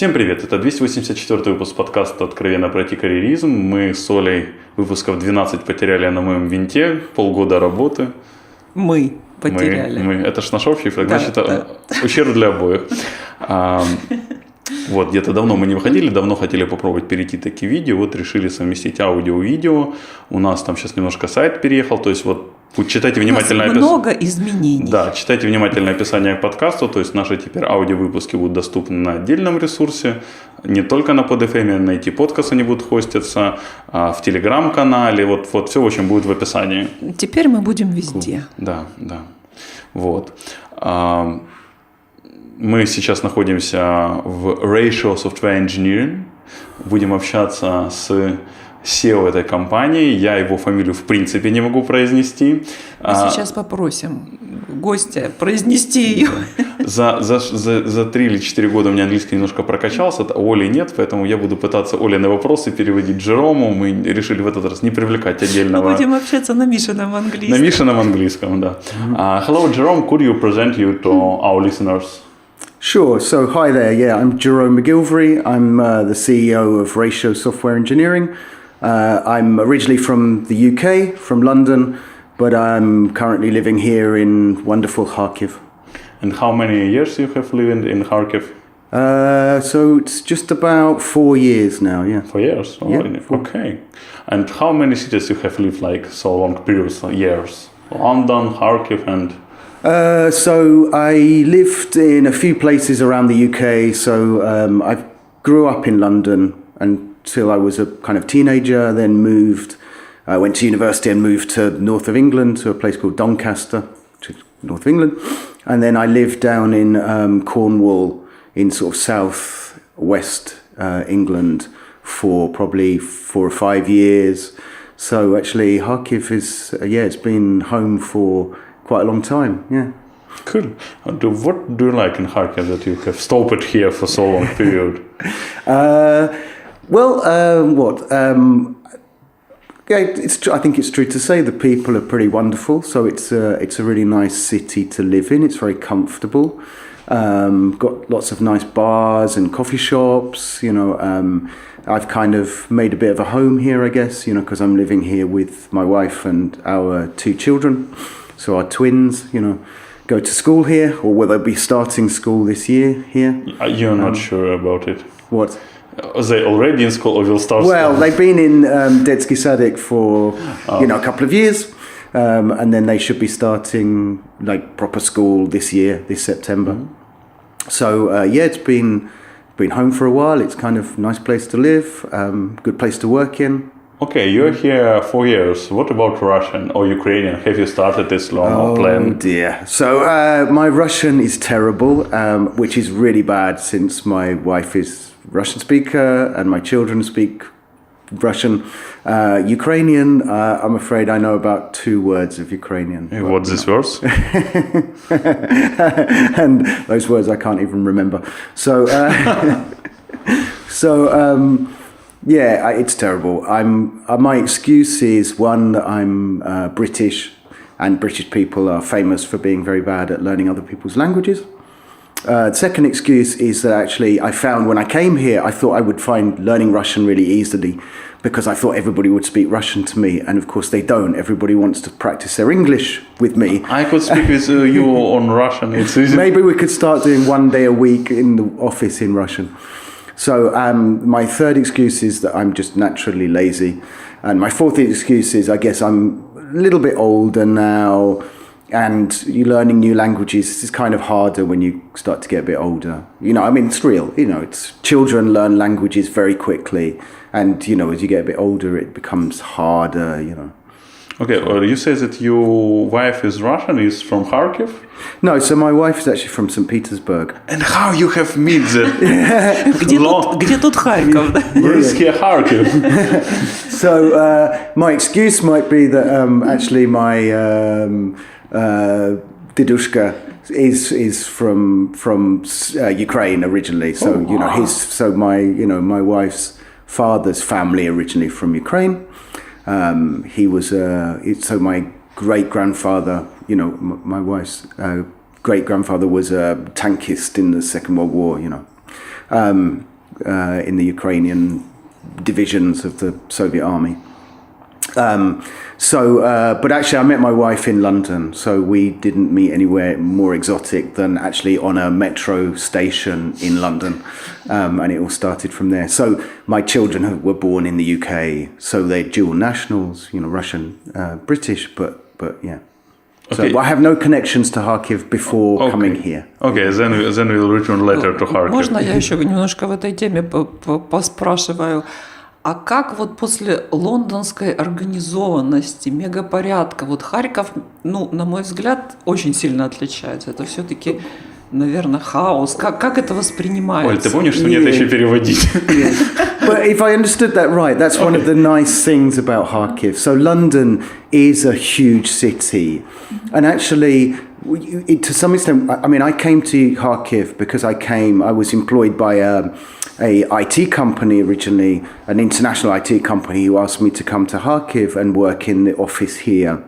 Всем привет, это 284 выпуск подкаста «Откровенно про карьеризм». Мы с Олей выпусков 12 потеряли на моем винте, полгода работы. Мы потеряли. Мы. Это ж наш общий флаг, да, значит, да. Ущерб для обоих. Вот, где-то давно мы не выходили, давно хотели попробовать перейти таки в видео, вот решили совместить аудио и видео. У нас там сейчас немножко сайт переехал, то есть вот читайте внимательно описание. Много изменений. Да, читайте внимательное описание к подкасту, то есть наши теперь аудиовыпуски будут доступны на отдельном ресурсе, не только на PodFM, на IT подкаст они будут хоститься, в Telegram-канале, вот все, в общем, будет в описании. Теперь мы будем везде. Да. Вот. Мы сейчас находимся в Ratio Software Engineering, будем общаться с SEO этой компании, я его фамилию в принципе не могу произнести. Мы сейчас попросим гостя произнести ее. За 3 или 4 года у меня английский немножко прокачался, а Оли нет, поэтому я буду пытаться Олины вопросы переводить Jerome. Мы решили в этот раз не привлекать отдельного. Мы будем общаться на Мишином английском. На Мишином английском, да. Hello, Jerome, could you present you to our listeners? Sure. So, hi there. Yeah, I'm Jerome MacGillivray. I'm the CEO of Ratio Software Engineering. I'm originally from the UK, from London, but I'm currently living here in wonderful Kharkiv. And how many years you have lived in Kharkiv? So it's just about 4 years now, yeah. 4 years already? Yeah, 4. Okay. And how many cities you have lived like so long periods, years? London, Kharkiv and... So I lived in a few places around the UK. So I grew up in London until I was a kind of teenager, then moved, I went to university and moved to north of England to a place called Doncaster, which is north of England. And then I lived down in Cornwall in sort of south-west England for probably 4 or 5 years. So actually Kharkiv is, it's been home for quite a long time, yeah. Cool. What do you like in Kharkiv that you have stopped here for so long period? I think it's true to say the people are pretty wonderful. So it's a really nice city to live in. It's very comfortable. Got lots of nice bars and coffee shops. I've kind of made a bit of a home here, I guess. Because I'm living here with my wife and our 2 children. So our twins, go to school here, or will they be starting school this year here? You're not sure about it. What? Are they already in school or will start Well, school? they've been in Detski Sadik for, a couple of years. And then they should be starting like proper school this year, this September. Mm-hmm. So, it's been home for a while. It's kind of a nice place to live, good place to work in. Okay, you're here 4 years. What about Russian or Ukrainian? Have you started this long plan? Oh dear. So my Russian is terrible, which is really bad since my wife is Russian speaker and my children speak Russian. Ukrainian, I'm afraid I know about 2 words of Ukrainian. What's this words? And those words I can't even remember. It's terrible. My excuse is one, I'm British, and British people are famous for being very bad at learning other people's languages. Second excuse is that actually I found when I came here, I thought I would find learning Russian really easily because I thought everybody would speak Russian to me, and of course they don't. Everybody wants to practice their English with me. I could speak with you on Russian. It's easy. Maybe we could start doing 1 day a week in the office in Russian. So my third excuse is that I'm just naturally lazy. And my fourth excuse is I guess I'm a little bit older now, and you learning new languages is kind of harder when you start to get a bit older. It's real. It's children learn languages very quickly, and as you get a bit older it becomes harder, Okay, you say that your wife is Russian, is from Kharkiv? No, so my wife is actually from St. Petersburg. And how you have met that? Где тут Харьков? Where is here Kharkiv? So my excuse might be that actually my Didushka is from Ukraine originally. So my wife's father's family originally from Ukraine. He was so my great-grandfather, my wife's great-grandfather was a tankist in the Second World War, in the Ukrainian divisions of the Soviet army. But actually I met my wife in London, so we didn't meet anywhere more exotic than actually on a metro station in London, and it all started from there. So my children were born in the UK, so they're dual nationals, Russian, British, but yeah. Okay. So I have no connections to Kharkiv before coming here. Okay, then we'll return later to Kharkiv. Можно я еще немножко в этой теме поспрашиваю? А как вот после лондонской организованности, мегапорядка, вот Харьков, на мой взгляд, очень сильно отличается. Это все-таки, наверное, хаос. Как это воспринимается? Оль, ты помнишь, что мне это еще переводить? But if I understood that right, that's one of the nice things about Kharkiv. So London is a huge city. And actually, to some extent, I came to Kharkiv because I was employed by a IT company originally, an international IT company who asked me to come to Kharkiv and work in the office here,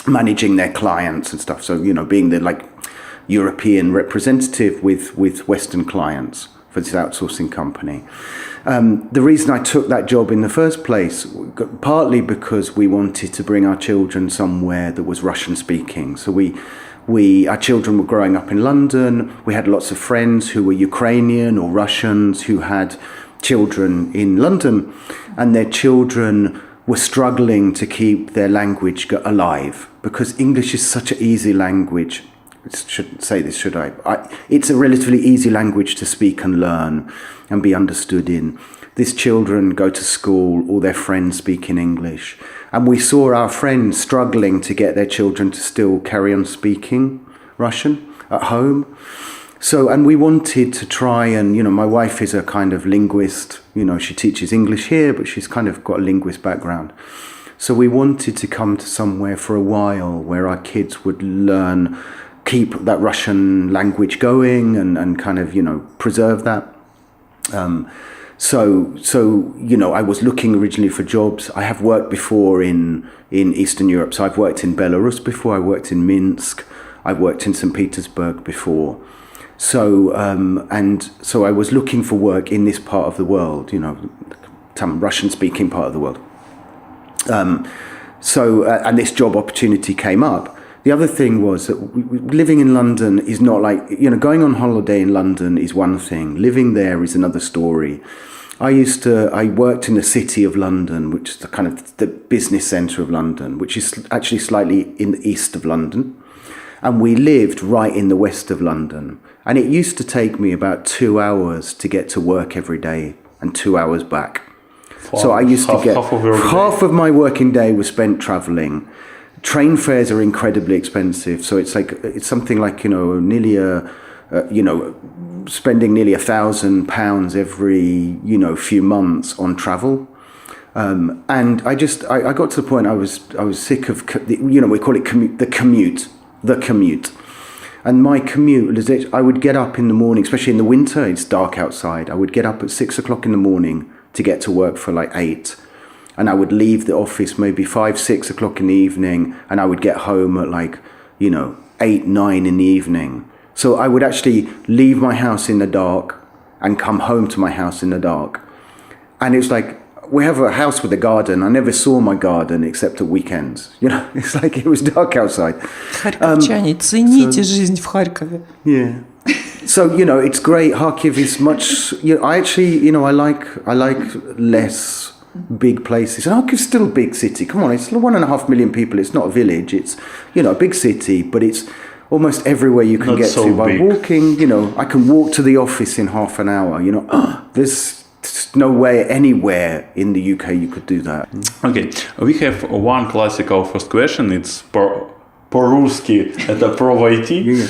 managing their clients and stuff. So, being the European representative with Western clients for this outsourcing company. The reason I took that job in the first place, partly because we wanted to bring our children somewhere that was Russian speaking. So our children were growing up in London. We had lots of friends who were Ukrainian or Russians who had children in London, and their children were struggling to keep their language alive because English is such an easy language. I shouldn't say this, should I? It's a relatively easy language to speak and learn and be understood in. These children go to school, all their friends speak in English. And we saw our friends struggling to get their children to still carry on speaking Russian at home. So, and we wanted to try and, my wife is a kind of linguist. She teaches English here, but she's kind of got a linguist background. So we wanted to come to somewhere for a while where our kids would keep that Russian language going and kind of, preserve that. So I was looking originally for jobs. I have worked before in Eastern Europe. So I've worked in Belarus before. I worked in Minsk. I've worked in St. Petersburg before. So I was looking for work in this part of the world, some Russian-speaking part of the world. And this job opportunity came up. The other thing was that living in London is not like, going on holiday in London is one thing. Living there is another story. I worked in the city of London, which is the kind of the business centre of London, which is actually slightly in the east of London. And we lived right in the west of London. And it used to take me about 2 hours to get to work every day and 2 hours back. So I used to get half of my working day was spent travelling. Train fares are incredibly expensive, so it's something like nearly spending nearly £1,000 every few months on travel, and I got to the point I was sick of we call it the commute, and my commute was I would get up in the morning, especially in the winter, it's dark outside. I would get up at 6 o'clock in the morning to get to work for 8. And I would leave the office maybe 5, 6 o'clock in the evening, and I would get home at 8, 9 in the evening. So I would actually leave my house in the dark and come home to my house in the dark. And it's we have a house with a garden. I never saw my garden except at weekends. It's it was dark outside. Харьковчане, цените жизнь в Харькове. Yeah. So, it's great. Kharkiv is much, I like less big places. And Kharkiv's still a big city. Come on, it's 1.5 million people. It's not a village. It's, a big city, but it's almost everywhere you can get to by walking. I can walk to the office in half an hour. There's no way anywhere in the UK you could do that. Okay, we have one classical first question. It's по-русски, это про во'IT'и.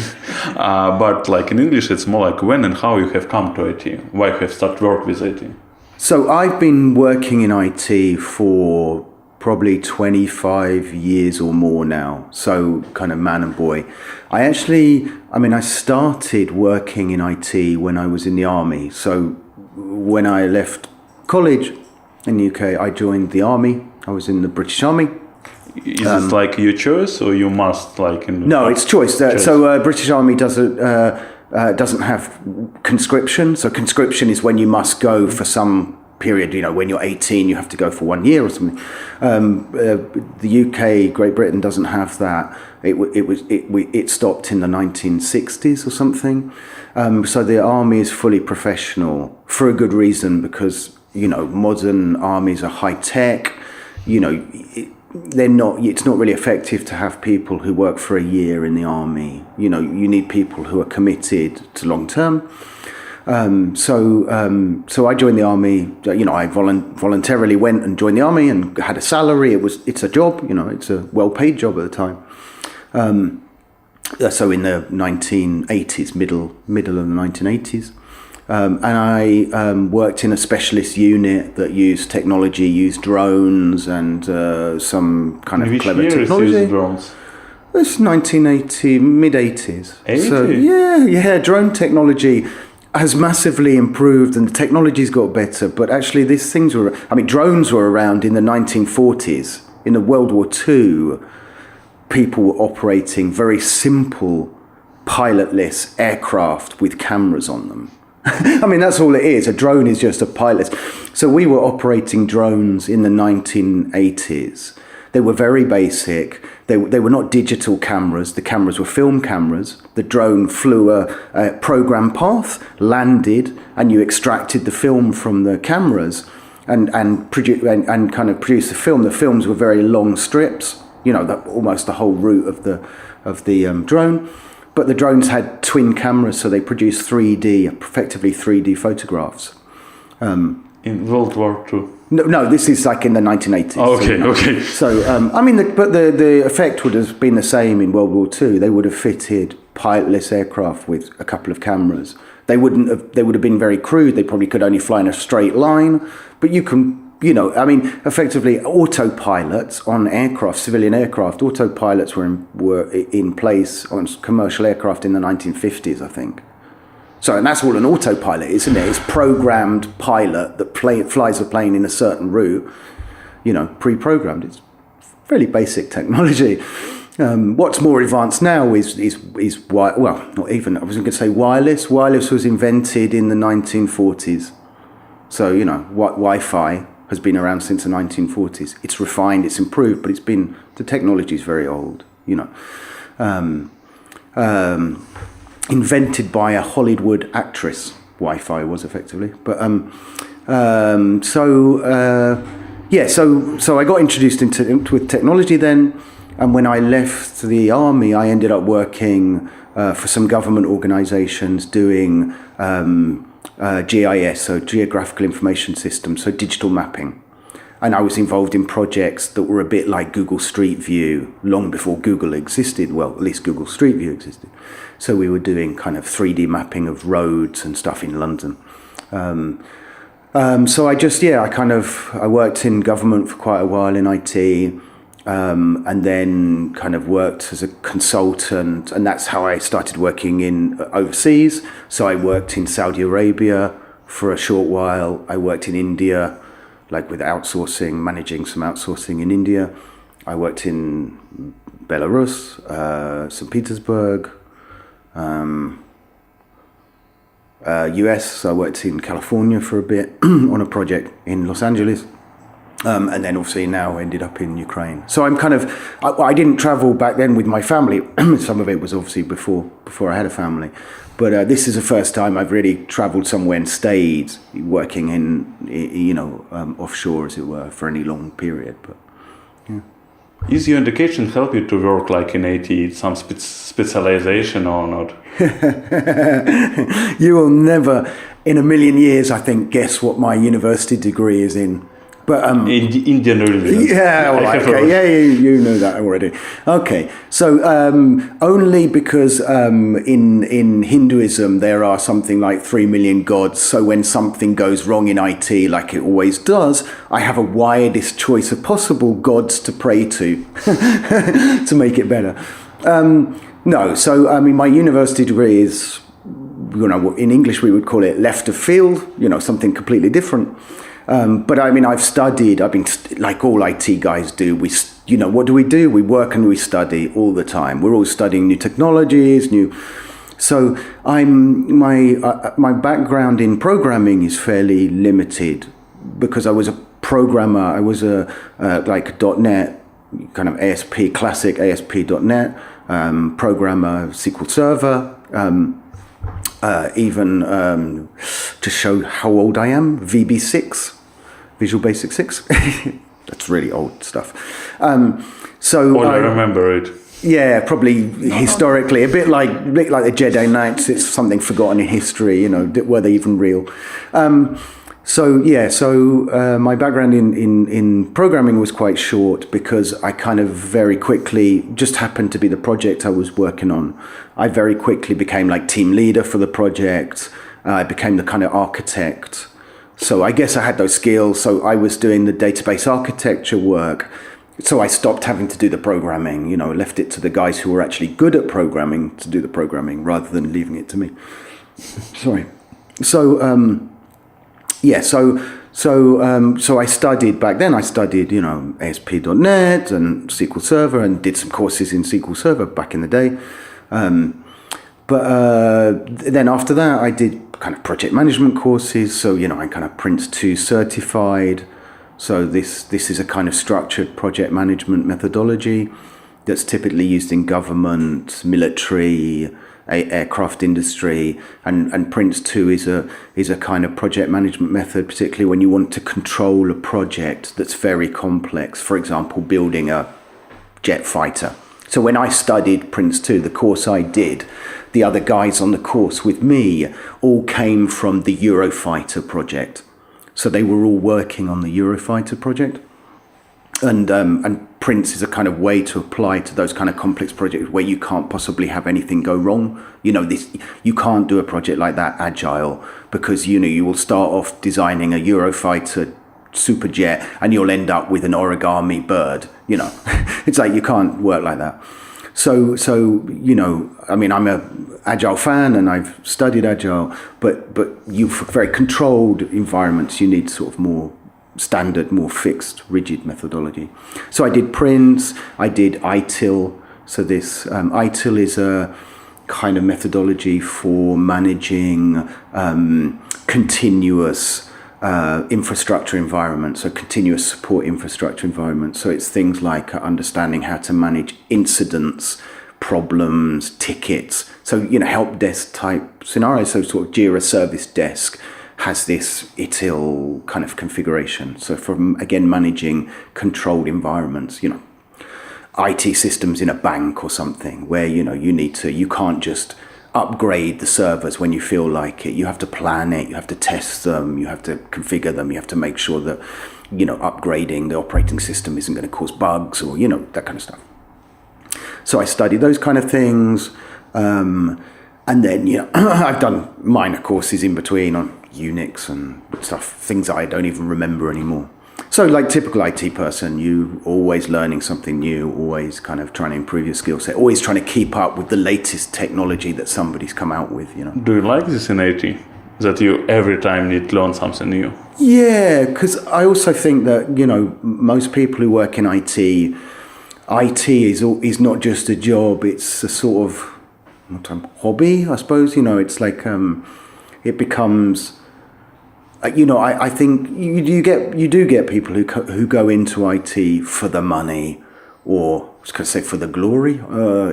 But in English, it's more when and how you have come to IT. Why you have started work with IT. So I've been working in IT for probably 25 years or more now. So kind of man and boy. I started working in IT when I was in the army. So when I left college in the UK, I joined the army. I was in the British Army. Is it your choice or you must No, it's choice. So British Army does doesn't have conscription. So conscription is when you must go for some period. When you're 18, you have to go for 1 year or something. The UK, Great Britain doesn't have that. It stopped in the 1960s or something. So the army is fully professional for a good reason, because modern armies are high tech. It's not really effective to have people who work for a year in the army. You need people who are committed to long term. So I joined the army. I voluntarily went and joined the army and had a salary. It's a job. It's a well-paid job at the time. So in the 1980s, middle of the 1980s. And I worked in a specialist unit that used technology, used drones and some kind of clever technology. Which year is drones? It's 1980, mid-80s. 80? So, yeah, drone technology has massively improved and the technology's got better. But actually drones were around in the 1940s. In the World War II, people were operating very simple pilotless aircraft with cameras on them. That's all it is. A drone is just a pilot. So we were operating drones in the 1980s. They were very basic. They were not digital cameras. The cameras were film cameras. The drone flew a program path, landed, and you extracted the film from the cameras and kind of produced the film. The films were very long strips. Almost the whole route of the drone. But the drones had twin cameras, so they produced effectively 3D photographs. In World War II? No, this is like in the 1980s. Oh, okay. So, but the effect would have been the same in World War II. They would have fitted pilotless aircraft with a couple of cameras. They would have been very crude. They probably could only fly in a straight line. But you can... effectively, autopilots on aircraft, civilian aircraft, autopilots were in place on commercial aircraft in the 1950s, I think. So, and that's all an autopilot, isn't it? It's programmed pilot that flies a plane in a certain route, pre-programmed. It's fairly basic technology. What's more advanced now is not even, I was going to say wireless. Wireless was invented in the 1940s. So, Wi-Fi has been around since the 1940s. It's refined, it's improved, but the technology is very old, invented by a Hollywood actress, Wi-Fi was effectively. But, so I got introduced with technology then, and when I left the army, I ended up working for some government organizations doing GIS, so Geographical Information System, so digital mapping. And I was involved in projects that were a bit like Google Street View, long before Google existed. Well, at least Google Street View existed. So we were doing kind of 3D mapping of roads and stuff in London. So I worked in government for quite a while in IT, and then kind of worked as a consultant, and that's how I started working in overseas. So I worked in Saudi Arabia for a short while. I worked in India, like with outsourcing, managing some outsourcing in India. I worked in Belarus, St. Petersburg, US. So I worked in California for a bit on a project in Los Angeles. And then obviously now ended up in Ukraine. So I'm I didn't travel back then with my family. Some of it was obviously before I had a family. But this is the first time I've really travelled somewhere and stayed working in, offshore, as it were, for any long period. But yeah. Is your education help you to work like in IT, some specialization or not? You will never, in a million years, I think, guess what my university degree is in. But, Indian religion. Yeah, well, okay. Yeah, you know that already. Okay, so only because in Hinduism there are something like 3 million gods. So when something goes wrong in IT, like it always does, I have a widest choice of possible gods to pray to to make it better. No, so my university degree is, in English we would call it left of field. Something completely different. But I've been like all IT guys do. What do? We work and we study all the time. We're all studying new technologies, So my background in programming is fairly limited because I was a programmer. I was a like .NET, kind of ASP, classic ASP.NET programmer, SQL Server. Even to show how old I am, VB6, Visual Basic 6. That's really old stuff. So I remember it. Yeah, probably historically, a bit like the Jedi Knights. It's something forgotten in history. Were they even real? So my background in programming was quite short because I kind of very quickly, just happened to be the project I was working on. I very quickly became like team leader for the project. I became the kind of architect. So I guess I had those skills. So I was doing the database architecture work. So I stopped having to do the programming, left it to the guys who were actually good at programming to do the programming rather than leaving it to me. Sorry. So I studied back then. I studied, ASP.NET and SQL Server and did some courses in SQL Server back in the day. But then after that, I did kind of project management courses. So, I'm kind of Prince 2 certified. So this is a kind of structured project management methodology that's typically used in government, military, aircraft industry, and Prince 2 is a kind of project management method, particularly when you want to control a project that's very complex. For example, building a jet fighter. So when I studied Prince 2, the course I did, the other guys on the course with me all came from the Eurofighter project. So they were all working on the Eurofighter project. And Prince is a kind of way to apply to those kind of complex projects where you can't possibly have anything go wrong. You can't do a project like that agile because, you will start off designing a Eurofighter super jet and you'll end up with an origami bird, It's like you can't work like that. So I'm a agile fan and I've studied agile, but for very controlled environments, you need sort of more standard, more fixed, rigid methodology. So I did Prince, I did ITIL. So this ITIL is a kind of methodology for managing continuous infrastructure environment, so continuous support infrastructure environment. So it's things like understanding how to manage incidents, problems, tickets. So, help desk type scenarios. So sort of Jira Service Desk has this ITIL kind of configuration. So from, again, managing controlled environments, IT systems in a bank or something where, you can't just upgrade the servers when you feel like it. You have to plan it, you have to test them, you have to configure them, you have to make sure that, upgrading the operating system isn't going to cause bugs or, that kind of stuff. So I studied those kind of things. And then, I've done minor courses in between on Unix and stuff, things that I don't even remember anymore. So like typical IT person, you always learning something new, always kind of trying to improve your skill set, always trying to keep up with the latest technology that somebody's come out with, Do you like this in IT? That you every time need to learn something new? Yeah, because I also think that, most people who work in IT is not just a job, it's a sort of hobby, I suppose. It's like it becomes... I think you do get people who go into IT for the money, or I was going to say for the glory.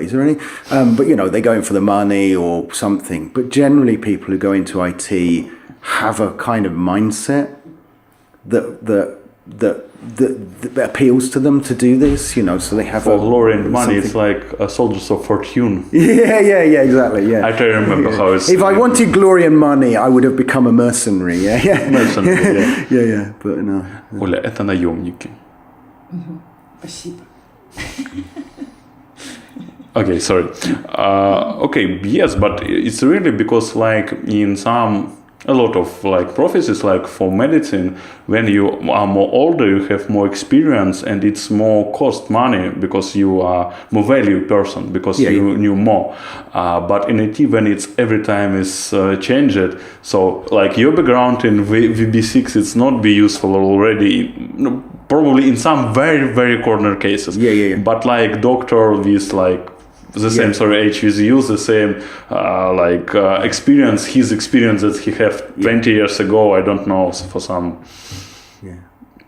Is there any? But they go in for the money or something. But generally, people who go into IT have a kind of mindset that appeals to them to do this. So they have for glory and money. It's like soldiers of fortune. Yeah, exactly. Yeah. I don't remember how it's. If I wanted glory and money, I would have become a mercenary. Yeah. Mercenary. Yeah. But no. Оля, это наемники. Спасибо. Okay, sorry. Okay, yes, but it's really because like in a lot of like professions, like for medicine, when you are more older, you have more experience and it's more cost money because you are more value person because you knew more. But in IT, when it's every time is changed, so like your background in VB6, it's not be useful already. Probably in some very, very corner cases. Yeah. But like doctor with like the same age with you, the same experience, his experience that he had 20 years ago, I don't know, for some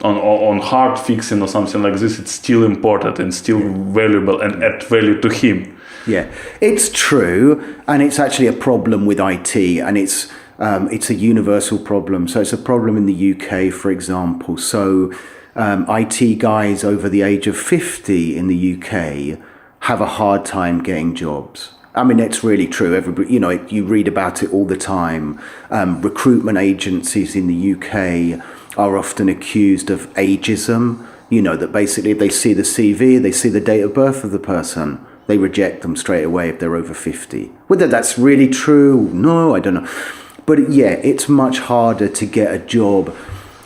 on hard fixing or something like this, it's still important and still valuable and add value to him. Yeah, it's true, and it's actually a problem with IT, and it's a universal problem. So it's a problem in the UK, for example. So IT guys over the age of 50 in the UK have a hard time getting jobs. I mean, it's really true. Everybody, you read about it all the time. Recruitment agencies in the UK are often accused of ageism. That basically if they see the CV, they see the date of birth of the person, they reject them straight away if they're over 50. Whether that's really true, no, I don't know. But it's much harder to get a job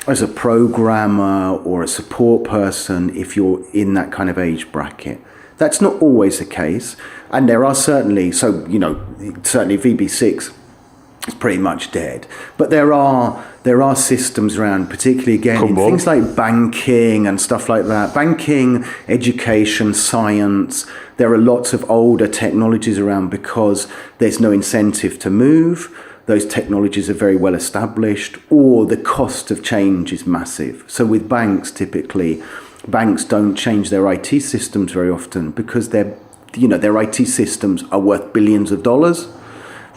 as a programmer or a support person if you're in that kind of age bracket. That's not always the case. And there are certainly VB6 is pretty much dead. But there are systems around, particularly again in things like banking and stuff like that. Banking, education, science. There are lots of older technologies around because there's no incentive to move. Those technologies are very well established, or the cost of change is massive. So with banks, typically, banks don't change their IT systems very often because their IT systems are worth billions of dollars.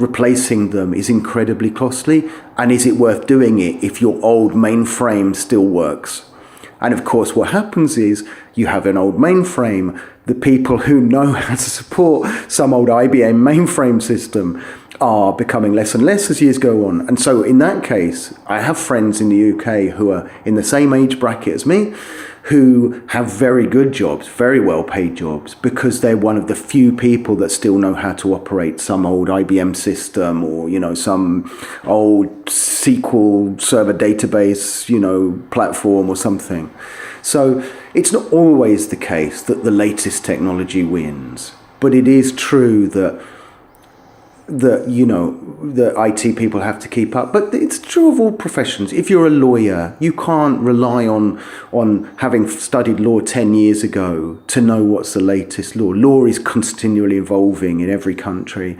Replacing them is incredibly costly. And is it worth doing it if your old mainframe still works? And of course, what happens is you have an old mainframe. The people who know how to support some old IBM mainframe system are becoming less and less as years go on. And so in that case, I have friends in the UK who are in the same age bracket as me, who have very good jobs, very well paid jobs, because they're one of the few people that still know how to operate some old IBM system or, some old SQL server database, platform or something. So it's not always the case that the latest technology wins, but it is true that the IT people have to keep up. But it's true of all professions. If you're a lawyer, you can't rely on having studied law 10 years ago to know what's the latest law. Law is continually evolving in every country.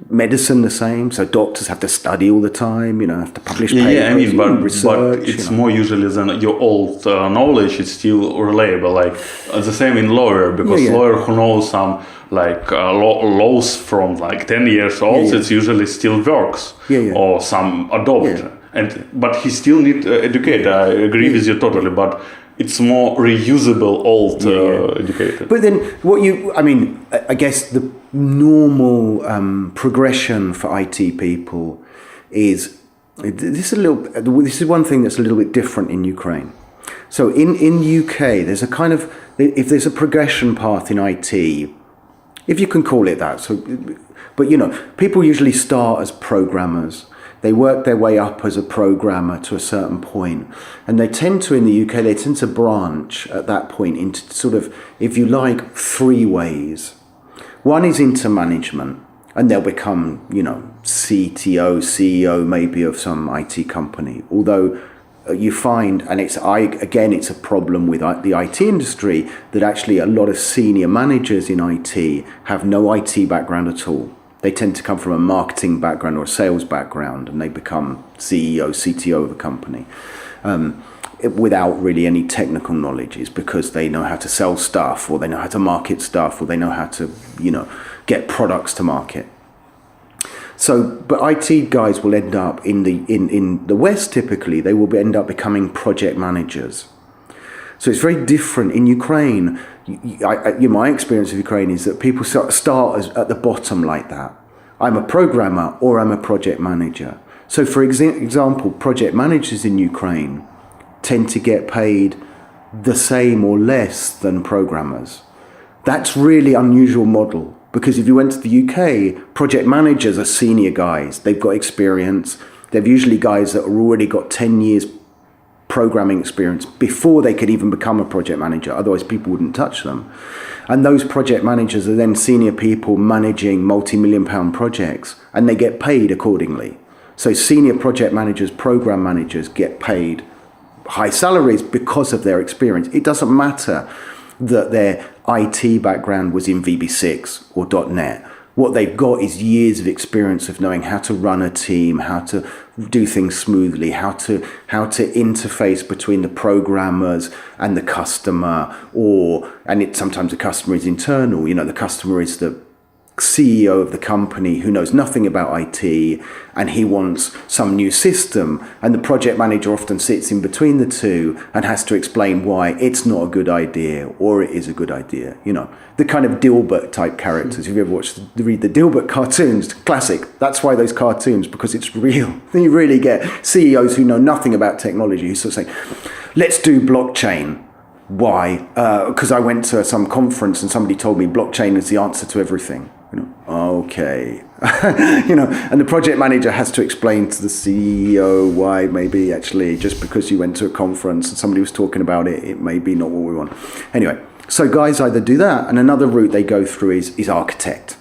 Medicine the same, so doctors have to study all the time, have to publish papers, research. But it's more usually than your old knowledge is still reliable. Like the same in lawyer, because lawyer who knows some laws from 10 years old, it usually still works, or some adopt, but he still need to educate. I agree with you totally, but it's more reusable old educated. But then I guess the normal progression for IT people is this is one thing that's a little bit different in Ukraine. So in UK, there's a kind of, if there's a progression path in IT, if you can call it that. So, but people usually start as programmers. They work their way up as a programmer to a certain point. And they tend to, in the UK, they tend to branch at that point into sort of, if you like, three ways. One is into management, and they'll become, CTO, CEO maybe of some IT company. Although you find, and it's a problem with the IT industry, that actually a lot of senior managers in IT have no IT background at all. They tend to come from a marketing background or a sales background, and they become CEO, CTO of a company without really any technical knowledge. Is because they know how to sell stuff, or they know how to market stuff, or they know how to, get products to market. So, but IT guys will end up in the West typically. They will end up becoming project managers. So it's very different in Ukraine. My experience of Ukraine is that people start at the bottom like that. I'm a programmer or I'm a project manager. So for example, project managers in Ukraine tend to get paid the same or less than programmers. That's really unusual model, because if you went to the UK, project managers are senior guys. They've got experience. They're usually guys that have already got 10 years programming experience before they could even become a project manager. Otherwise, people wouldn't touch them. And those project managers are then senior people managing multi-million-pound projects, and they get paid accordingly. So senior project managers, program managers get paid high salaries because of their experience. It doesn't matter that they're IT background was in VB6 or .NET. What they've got is years of experience of knowing how to run a team, how to do things smoothly, how to interface between the programmers and the customer, sometimes the customer is internal. The customer is the CEO of the company who knows nothing about IT, and he wants some new system, and the project manager often sits in between the two and has to explain why it's not a good idea or it is a good idea. The kind of Dilbert type characters. If you ever read the Dilbert cartoons, classic. That's why those cartoons, because it's real. You really get CEOs who know nothing about technology who sort of say, let's do blockchain. Why? Because I went to some conference and somebody told me blockchain is the answer to everything. Okay. And the project manager has to explain to the CEO why maybe actually just because you went to a conference and somebody was talking about it, it may be not what we want. Anyway, so guys either do that, and another route they go through is architect.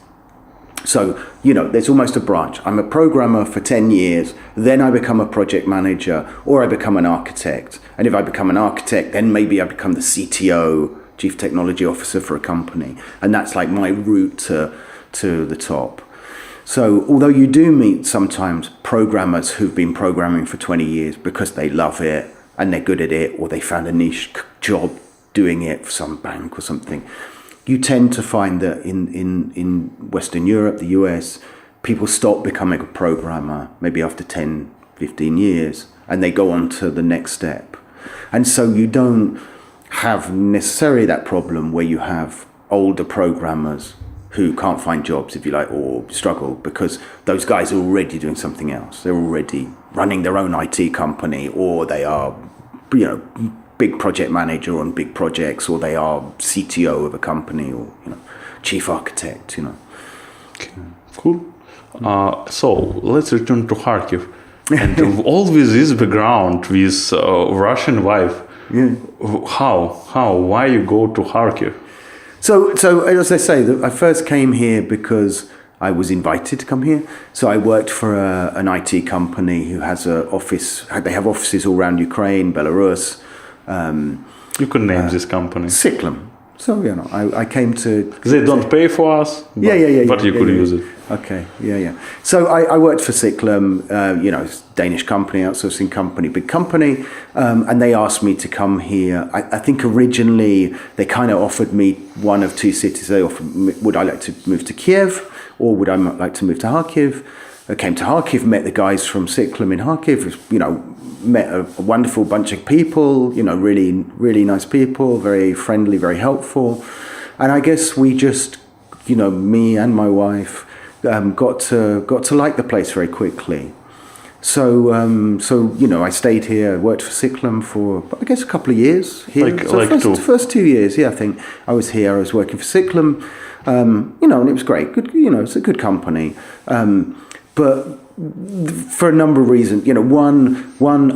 So, there's almost a branch. I'm a programmer for 10 years, then I become a project manager, or I become an architect. And if I become an architect, then maybe I become the CTO, Chief Technology Officer for a company. And that's like my route to the top. So although you do meet sometimes programmers who've been programming for 20 years because they love it and they're good at it, or they found a niche job doing it for some bank or something, you tend to find that in Western Europe, the US, people stop becoming a programmer maybe after 10, 15 years, and they go on to the next step. And so you don't have necessarily that problem where you have older programmers who can't find jobs, if you like, or struggle, because those guys are already doing something else. They're already running their own IT company, or they are, big project manager on big projects, or they are CTO of a company, or chief architect. Okay. Cool. So let's return to Kharkiv, and all with this background, with Russian wife. Yeah. Why you go to Kharkiv? So as I say, I first came here because I was invited to come here. So I worked for an IT company who has an office. They have offices all around Ukraine, Belarus. You could name this company. Cyclum. So I came to. They don't pay for us. But you could use it. Okay. Yeah. So I worked for Cyclum. Danish company, outsourcing company, big company, and they asked me to come here. I think originally they kind of offered me one of two cities. They offered me, would I like to move to Kiev, or would I like to move to Kharkiv? I came to Kharkiv, met the guys from Cyclum in Kharkiv. Met a wonderful bunch of people. Really, really nice people, very friendly, very helpful. And I guess we just, me and my wife, got to like the place very quickly. So I stayed here, worked for Cyclum for, I guess, a couple of years. Here. First 2 years, I think I was here. I was working for Cyclum, and it was great. Good, it's a good company. But for a number of reasons, one,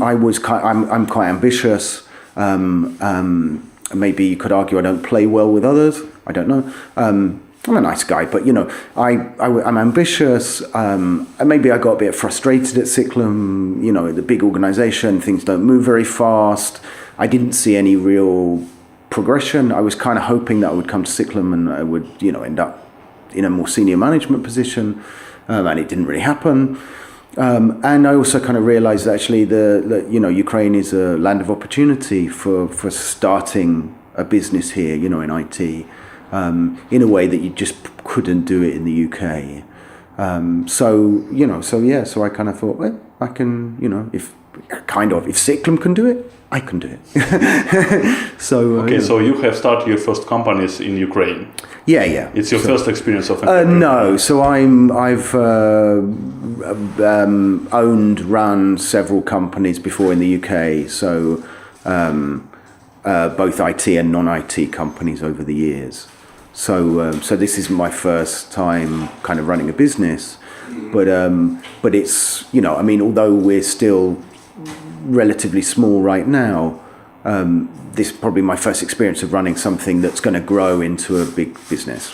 I'm quite ambitious. Maybe you could argue I don't play well with others. I don't know. I'm a nice guy, but I'm ambitious. And maybe I got a bit frustrated at Cyclum. The big organization, things don't move very fast. I didn't see any real progression. I was kind of hoping that I would come to Cyclum and I would, end up in a more senior management position, and it didn't really happen. And I also kind of realized that actually Ukraine is a land of opportunity for starting a business here, in IT. In a way that you just couldn't do it in the UK. So I kind of thought, well, I can, if Cyclum can do it, I can do it. So you have started your first companies in Ukraine. Yeah. It's your first experience of no. So I've owned, run several companies before in the UK. So both IT and non-IT companies over the years. So this is my first time kind of running a business, but it's, although we're still relatively small right now, this is probably my first experience of running something that's going to grow into a big business.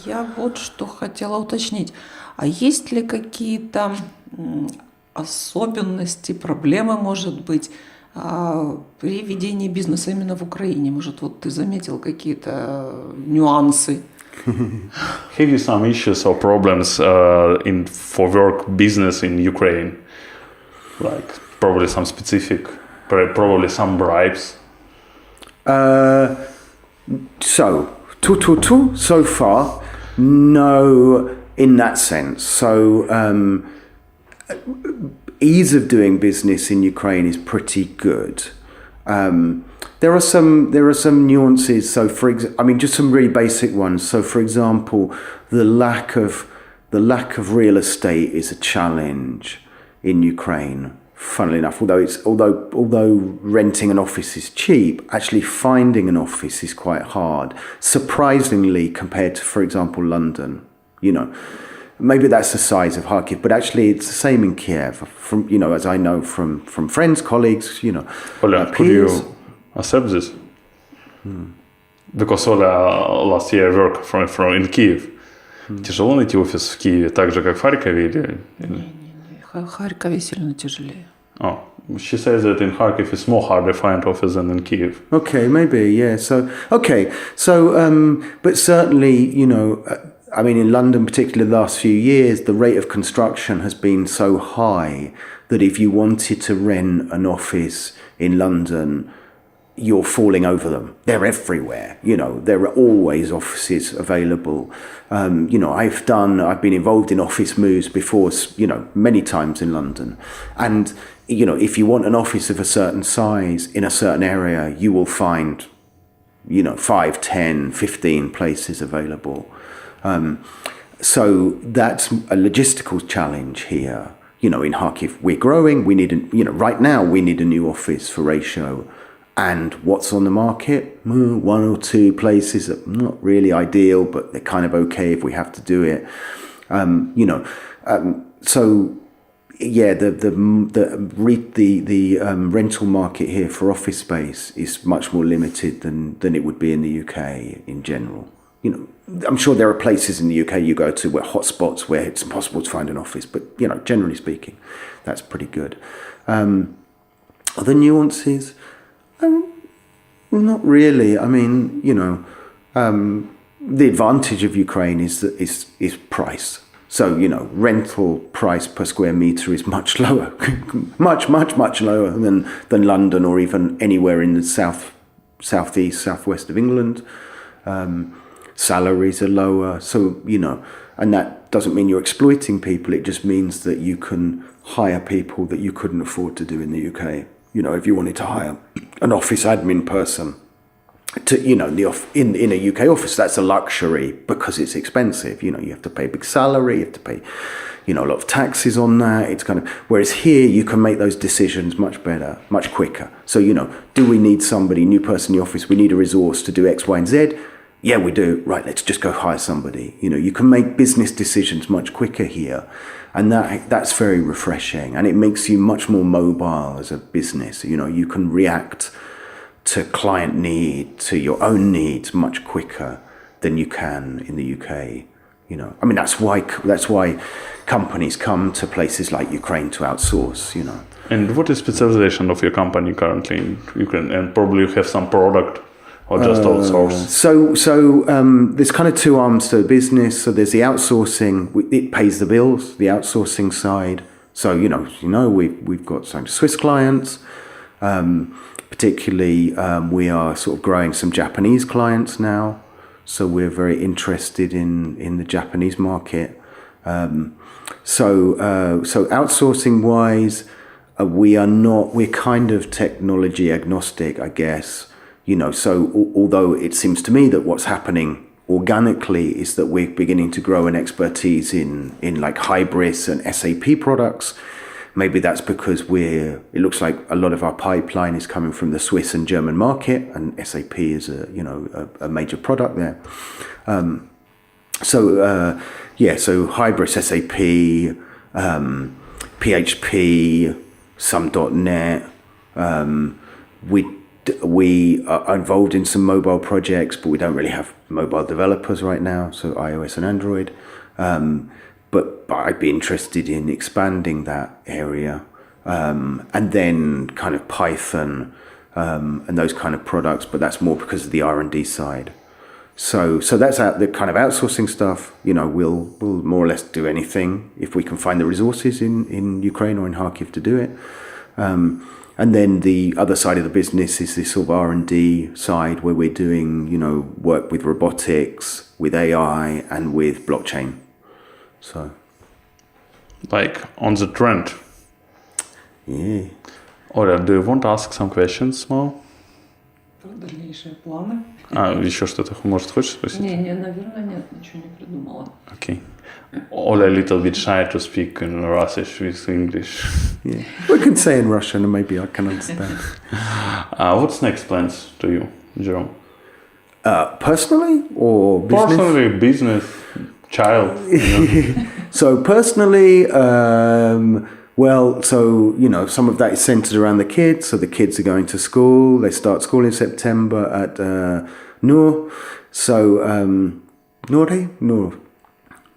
Я вот что хотела уточнить. А есть ли какие-то особенности, проблемы, может быть, При ведении бизнеса именно в Украине, может, вот ты заметил какие-то нюансы? Have you some issues or problems for work business in Ukraine? Like probably some specific, probably some bribes. So far, no, in that sense. So, ease of doing business in Ukraine is pretty good. There are some nuances. So, just some really basic ones. So, for example, the lack of real estate is a challenge in Ukraine. Funnily enough, although renting an office is cheap, actually finding an office is quite hard. Surprisingly, compared to, for example, London. Maybe that's the size of Kharkiv, but actually it's the same in Kiev. From as I know from friends, colleagues, Ola, could you accept this? Because Ola last year worked from in Kiev. Тяжело найти офис в Киеве, так же как в Харькове или? В Харькове сильно тяжелее. Oh, she says that in Kharkiv it's more hard to find office than in Kiev. Okay, maybe, yeah. But certainly, in London, particularly the last few years, the rate of construction has been so high that if you wanted to rent an office in London, you're falling over them. They're everywhere. There are always offices available. I've been involved in office moves before, many times in London. And, if you want an office of a certain size in a certain area, you will find, 5, 10, 15 places available. So that's a logistical challenge here. In Kharkiv, we're growing. We need right now we need a new office for Ratio. And what's on the market? 1 or 2 places that are not really ideal, but they're kind of okay if we have to do it. The rental market here for office space is much more limited than it would be in the UK in general. I'm sure there are places in the UK you go to where hotspots where it's impossible to find an office, but generally speaking, that's pretty good. Other nuances? Not really. The advantage of Ukraine is price. So, rental price per square meter is much lower, much lower than London or even anywhere in the southeast, southwest of England. Salaries are lower. So, and that doesn't mean you're exploiting people. It just means that you can hire people that you couldn't afford to do in the UK. If you wanted to hire an office admin person in a UK office, that's a luxury because it's expensive. You have to pay a big salary, you have to pay, a lot of taxes on that. It's whereas here you can make those decisions much better, much quicker. So, do we need somebody, new person in the office? We need a resource to do X, Y, and Z. Yeah, we do. Right, let's just go hire somebody. You can make business decisions much quicker here. And that's very refreshing. And it makes you much more mobile as a business. You can react to client need, to your own needs much quicker than you can in the UK. That's why companies come to places like Ukraine to outsource, And what is specialization of your company currently in Ukraine? And probably you have some product or just outsource? There's kind of 2 arms to the business. So there's the outsourcing, it pays the bills, the outsourcing side. So, we've got some Swiss clients, particularly we are sort of growing some Japanese clients now. So we're very interested in the Japanese market. So outsourcing wise, we're kind of technology agnostic, I guess. So although it seems to me that what's happening organically is that we're beginning to grow an expertise in like Hybris and SAP products, maybe that's because it looks like a lot of our pipeline is coming from the Swiss and German market, and SAP is a major product there. So Hybris, SAP, PHP, some .NET, we are involved in some mobile projects, but we don't really have mobile developers right now, so iOS and Android. But I'd be interested in expanding that area. and then kind of Python and those kind of products, but that's more because of the R&D side. So that's the kind of outsourcing stuff. We'll more or less do anything if we can find the resources in Ukraine or in Kharkiv to do it. And then the other side of the business is this sort of R&D side where we're doing, work with robotics, with AI, and with blockchain. So, like on the trend. Yeah. Оля, do you want to ask some questions more? Про дальнейшие планы. Еще что-то, может, хочешь спросить? Не, наверное, нет, ничего не придумала. Okay. Oля a little bit shy to speak in Russian with English. Yeah. We can say in Russian and maybe I can understand. What's next plans to you, Jerome? Personally or business? Personally, business, child. So personally, some of that is centered around the kids. So the kids are going to school. They start school in September at Nur. So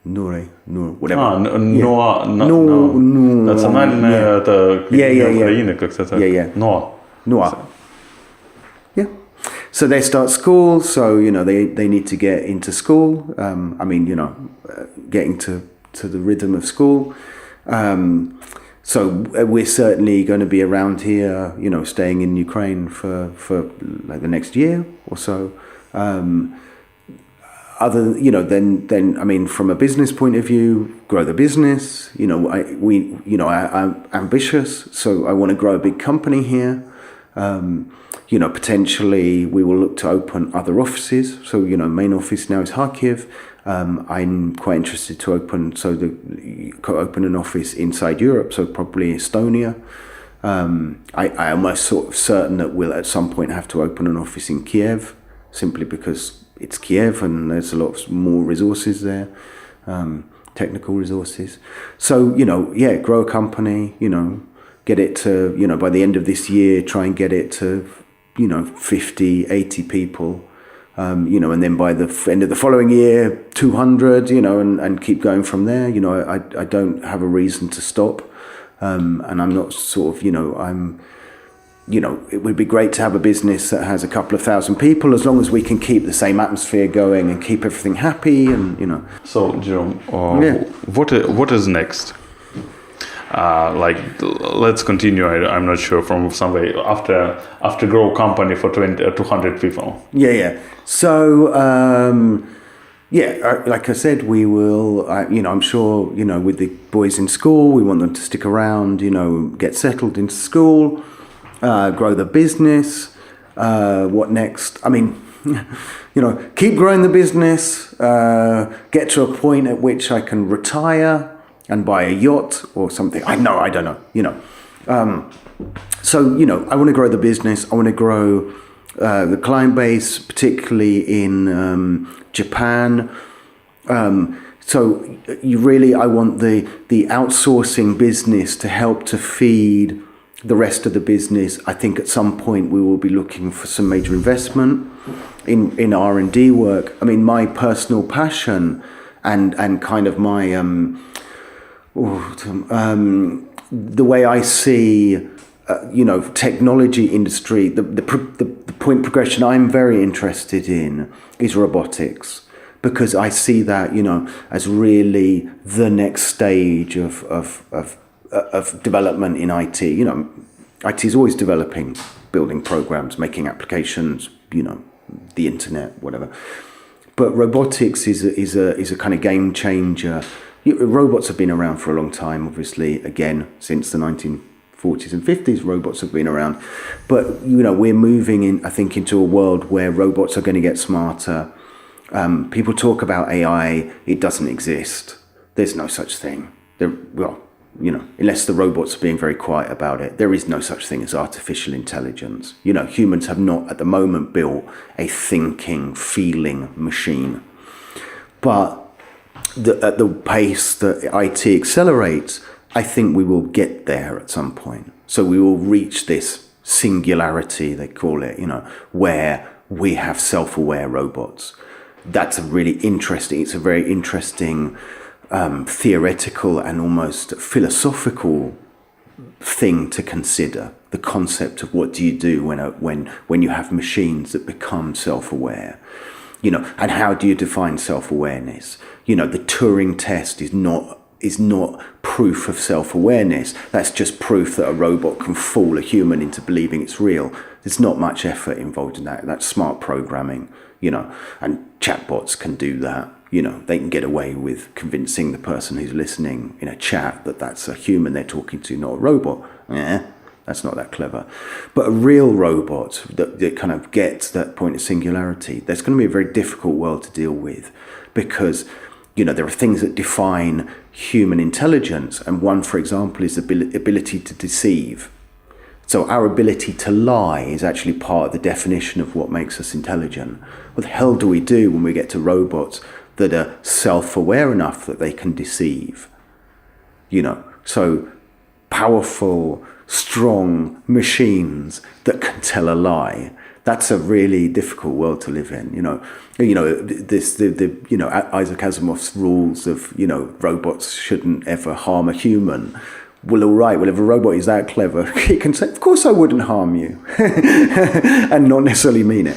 Nure, whatever. Национальная это Украины как-то так. Noa. Yeah. So they start school. So they need to get into school. Getting to the rhythm of school. So we're certainly going to be around here, staying in Ukraine for like the next year or so. From a business point of view, grow the business. I'm ambitious, so I want to grow a big company here. Potentially we will look to open other offices. So, main office now is Kharkiv. I'm quite interested to open an office inside Europe, so probably Estonia. I am almost sort of certain that we'll at some point have to open an office in Kiev, simply because it's Kiev and there's a lot more resources there, technical resources. So, grow a company, get it to, by the end of this year, try and get it to, 50, 80 people. And then by the end of the following year, 200, and keep going from there. I don't have a reason to stop. And I'm not sort of, it would be great to have a business that has a couple of thousand people, as long as we can keep the same atmosphere going and keep everything happy and, So, Jerome, what is next? Let's continue. I'm not sure from some way after grow company for 200 people. Yeah. So like I said, we will. I'm sure with the boys in school, we want them to stick around. Get settled into school, grow the business. What next? Keep growing the business. Get to a point at which I can retire and buy a yacht or something. I don't know. I want to grow the business. I want to grow the client base, particularly in Japan. I want the outsourcing business to help to feed the rest of the business. I think at some point we will be looking for some major investment in R&D work. My personal passion and kind of my the way I see, technology industry, the point progression I'm very interested in is robotics, because I see that, as really the next stage of development in IT. IT is always developing, building programs, making applications, the internet, whatever. But robotics is a kind of game changer. Robots have been around for a long time, obviously, again, since the 1940s and 50s, robots have been around. But, we're moving into a world where robots are going to get smarter. People talk about AI, it doesn't exist. There's no such thing. Unless the robots are being very quiet about it, there is no such thing as artificial intelligence. Humans have not at the moment built a thinking, feeling machine. But at the pace that IT accelerates, I think we will get there at some point. So we will reach this singularity, they call it, where we have self-aware robots. It's a very interesting theoretical and almost philosophical thing to consider. The concept of what do you do when you have machines that become self-aware, and how do you define self-awareness? The Turing test is not proof of self-awareness. That's just proof that a robot can fool a human into believing it's real. There's not much effort involved in that. That's smart programming, and chatbots can do that. They can get away with convincing the person who's listening in a chat that that's a human they're talking to, not a robot. That's not that clever. But a real robot that kind of gets that point of singularity, that's going to be a very difficult world to deal with, because there are things that define human intelligence, and one, for example, is the ability to deceive. So our ability to lie is actually part of the definition of what makes us intelligent. What the hell do we do when we get to robots that are self-aware enough that they can deceive? So powerful, strong machines that can tell a lie. That's a really difficult world to live in. Isaac Asimov's rules of robots shouldn't ever harm a human. Well, all right. Well, if a robot is that clever, it can say, "Of course, I wouldn't harm you," and not necessarily mean it.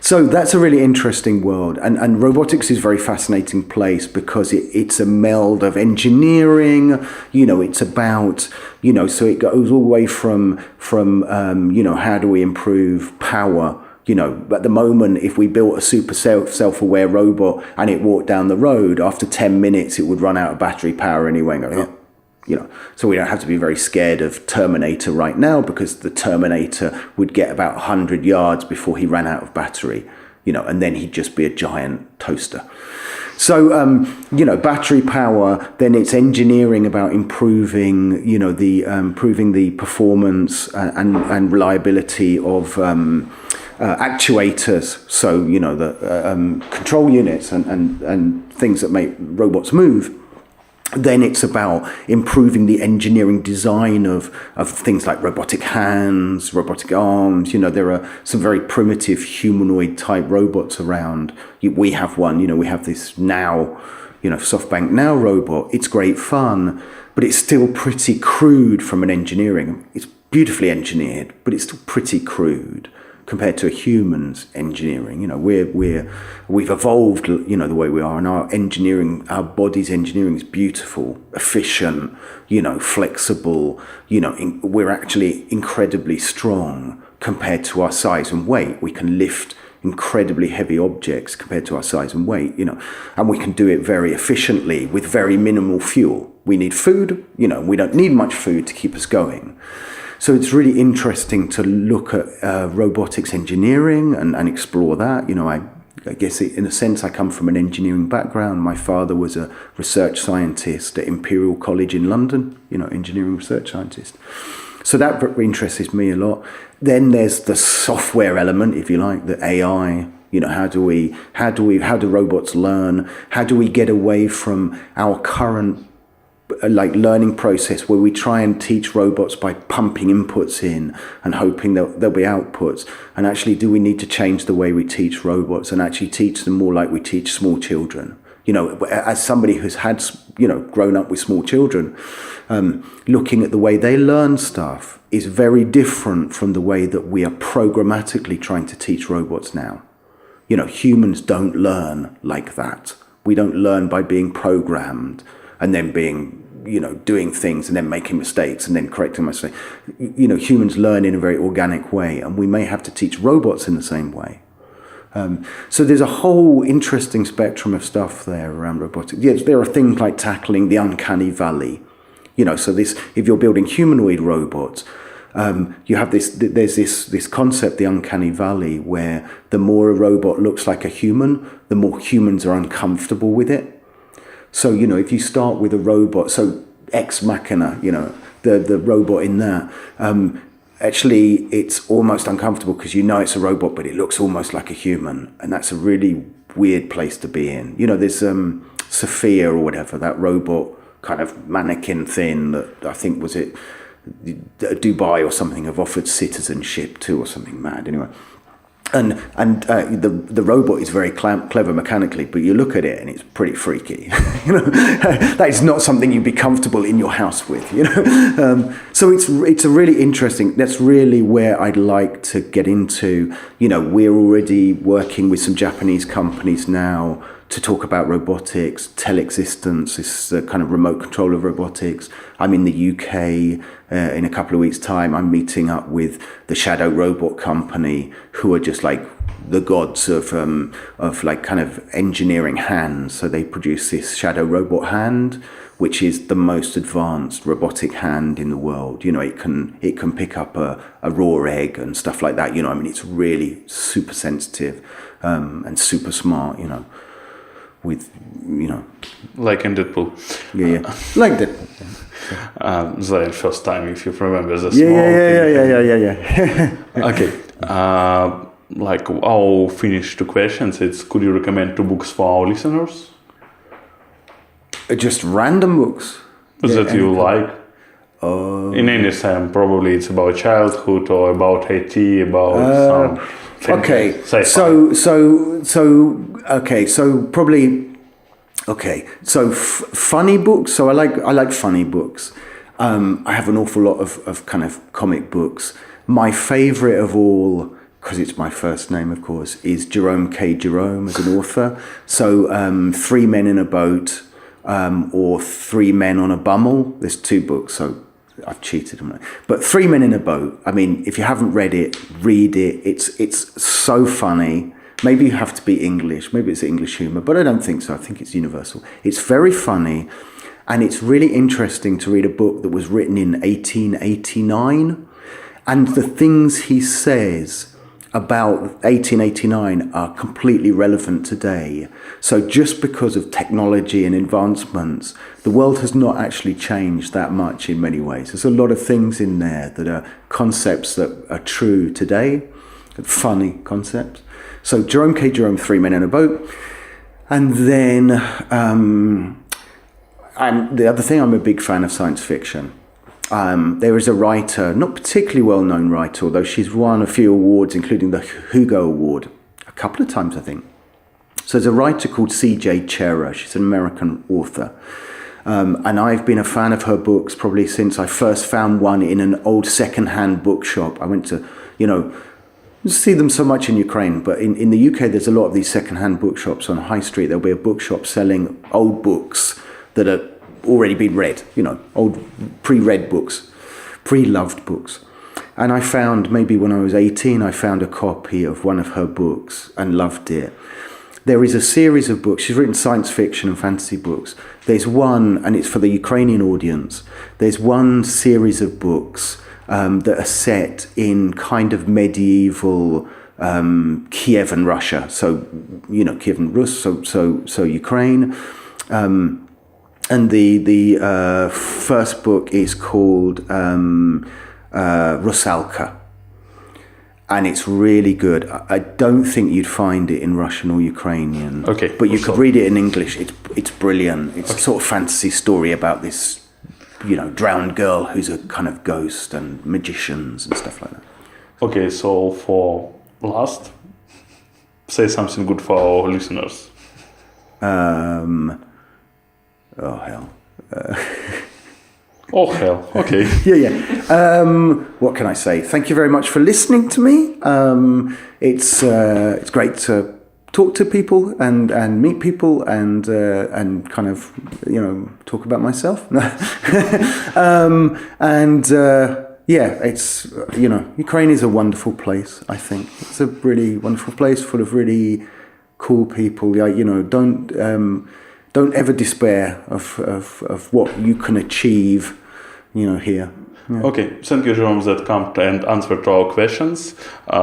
So that's a really interesting world, and robotics is a very fascinating place because it's a meld of engineering. It's about so it goes all the way from how do we improve power. At the moment, if we built a super self-aware robot and it walked down the road, after 10 minutes, it would run out of battery power anyway and go, So we don't have to be very scared of Terminator right now, because the Terminator would get about 100 yards before he ran out of battery, and then he'd just be a giant toaster. So, battery power, then it's engineering about improving, improving the performance and reliability of actuators. So, the control units and things that make robots move. Then it's about improving the engineering design of things like robotic hands, robotic arms. There are some very primitive humanoid type robots around. We have one, we have this Now, SoftBank Now robot. It's great fun, but it's still pretty crude from an engineering. It's beautifully engineered, but it's still pretty crude compared to a human's engineering. We've evolved, the way we are, and our body's engineering is beautiful, efficient, flexible. We're actually incredibly strong compared to our size and weight. We can lift incredibly heavy objects compared to our size and weight, and we can do it very efficiently with very minimal fuel. We need food, we don't need much food to keep us going. So it's really interesting to look at robotics engineering and explore that. I guess in a sense I come from an engineering background. My father was a research scientist at Imperial College in London, engineering research scientist. So that interests me a lot. Then there's the software element, if you like, the AI. How do robots learn? How do we get away from our current learning process where we try and teach robots by pumping inputs in and hoping that there'll be outputs? And actually, do we need to change the way we teach robots and actually teach them more like we teach small children? As somebody who's had, grown up with small children, looking at the way they learn stuff is very different from the way that we are programmatically trying to teach robots now. Humans don't learn like that. We don't learn by being programmed and then being, doing things and then making mistakes and then correcting mistakes. Humans learn in a very organic way, and we may have to teach robots in the same way. So there's a whole interesting spectrum of stuff there around robotics. Yes, there are things like tackling the uncanny valley. So if you're building humanoid robots, you have there's this concept, the uncanny valley, where the more a robot looks like a human, the more humans are uncomfortable with it. So, if you start with a robot, so Ex Machina, the robot in that, actually it's almost uncomfortable because it's a robot, but it looks almost like a human. And that's a really weird place to be in. There's Sophia or whatever, that robot kind of mannequin thing that I think was it Dubai or something have offered citizenship to, or something mad. Anyway, the robot is very clever mechanically, but you look at it and it's pretty freaky. That is not something you'd be comfortable in your house with. So it's a really interesting. That's really where I'd like to get into. We're already working with some Japanese companies now to talk about robotics, teleexistence, this kind of remote control of robotics. I'm in the UK in a couple of weeks' time. I'm meeting up with the Shadow Robot Company, who are just like the gods of like kind of engineering hands. So they produce this Shadow Robot hand, which is the most advanced robotic hand in the world. It can pick up a raw egg and stuff like that. It's really super sensitive and super smart. With like in Deadpool. Yeah. Like Deadpool. The first time, if you remember the small. Yeah. Okay. Like I'll finish 2 questions. Could you recommend 2 books for our listeners? Just random books that you like. In any time, probably it's about childhood or about IT, about some. Okay, funny books. So I like funny books. I have an awful lot of kind of comic books. My favorite of all, because it's my first name, of course, is Jerome as an author. So 3 Men in a Boat, or 3 Men on a Bummel. There's 2 books, so I've cheated on it. But 3 Men in a Boat, I mean, if you haven't read it, read it. It's so funny. Maybe you have to be English. Maybe it's English humor, but I don't think so. I think it's universal. It's very funny, and it's really interesting to read a book that was written in 1889. And the things he says about 1889 are completely relevant today. So just because of technology and advancements, the world has not actually changed that much in many ways. There's a lot of things in there that are concepts that are true today, funny concepts. So Jerome, 3 Men in a Boat. And then, and the other thing, I'm a big fan of science fiction. There is a writer, not particularly well-known writer, although she's won a few awards, including the Hugo Award, a couple of times, I think. So there's a writer called C.J. Chera. She's an American author. And I've been a fan of her books probably since I first found one in an old second-hand bookshop. I went to, see them so much in Ukraine, but in the UK, there's a lot of these second-hand bookshops on High Street. There'll be a bookshop selling old books that are already been read, old pre-read books, pre-loved books. And I found, maybe when I was 18, I found a copy of one of her books and loved it. There is a series of books. She's written science fiction and fantasy books. There's one, and it's for the Ukrainian audience. There's one series of books that are set in kind of medieval Kiev and Russia. So, Kiev and Rus, so Ukraine. And the first book is called Rusalka. And it's really good. I don't think you'd find it in Russian or Ukrainian. Okay. But you could read it in English. It's brilliant. It's a sort of fantasy story about this, drowned girl who's a kind of ghost and magicians and stuff like that. Okay, so for last, say something good for our listeners. Oh, hell. Oh, hell. Okay. Yeah. What can I say? Thank you very much for listening to me. It's great to talk to people and meet people and kind of, talk about myself. It's, Ukraine is a wonderful place, I think. It's a really wonderful place full of really cool people. Don't ever despair of what you can achieve, here. Yeah. Okay, thank you, Jerome, that come and answer to our questions.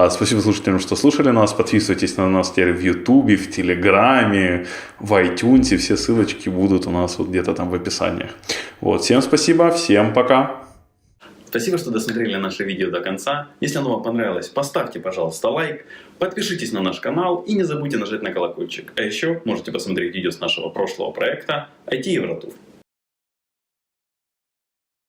Спасибо слушателям, что слушали нас. Подписывайтесь на нас теперь в Ютубе, в Телеграме, в iTunes. Все ссылочки будут у нас вот где-то там в описании. Всем спасибо, всем пока. Спасибо, что досмотрели наше видео до конца. Если оно вам понравилось, поставьте, пожалуйста, лайк, подпишитесь на наш канал и не забудьте нажать на колокольчик. А еще можете посмотреть видео с нашего прошлого проекта «IT и роботов».